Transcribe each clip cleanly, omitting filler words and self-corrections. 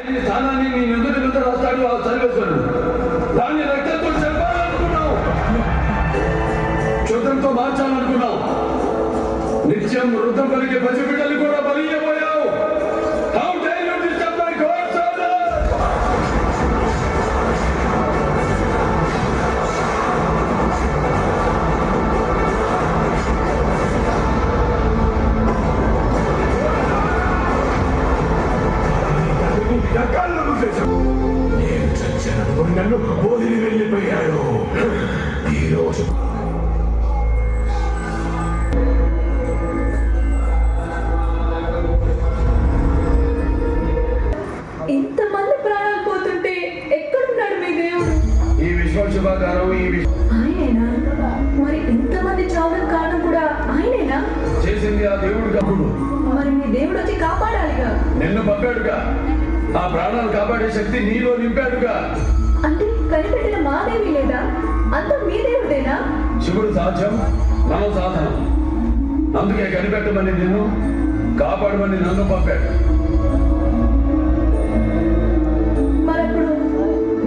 ఈ స్థానాన్ని నీ ఎదురు ఎదురు రాస్తాడు ఆ చదివేశాడు. దాన్ని రక్తంతో చెప్పాలనుకున్నావు, క్షుద్రంతో మార్చాలనుకున్నావు. నిత్యం వృద్ధం కలిగే పసిబిడ్డలు కూడా బలియపోయావు. How dare you disturb my God's order? నేను చచ్చినప్పుడు నన్ను వదిలి వెళ్ళిపోయాడు. ఈరోజు ఇంతమంది ప్రాణాలు పోతుంటే ఎక్కడున్నాడు మీ దేవుడు? ఈ విశ్వం శుభాకారం ఆయనేనా? మరి ఇంతమంది చావులకు కారణం కూడా ఆయనేనా? చేసింది ఆ దేవుడు కాదు. మరి మీ దేవుడు వచ్చి కాపాడాలిగా. నిన్ను పంపాడుగా. ఆ ప్రాణాలు కాపాడే శక్తి నీలో నింపాడుగా. అంటే కనిపెట్టిన మా దేవి లేదా? అంత మీ దేవుడేనా? శివుడు సాధ్యం, మనం సాధనం. అందుకే కనిపెట్టమని నిన్ను, కాపాడమని నన్ను పంపాడు. మరప్పుడు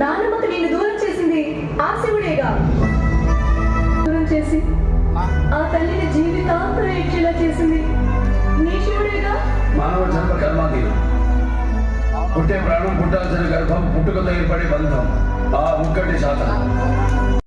నాన్నమ్మకు నిన్ను దూరం చేసింది ఆ శివుడేగా. దూరం చేసి ఆ తల్లిని జీవితాంతం ఏడ్చేలా చేసింది నీ శివుడేగా. మానవ జన్మ కర్మాధీనం. పుట్టే ప్రాణం, పుట్టాల్సిన గర్భం, పుట్టుకతో ఏర్పడే బంధం ఆ ముక్కటి శాతం.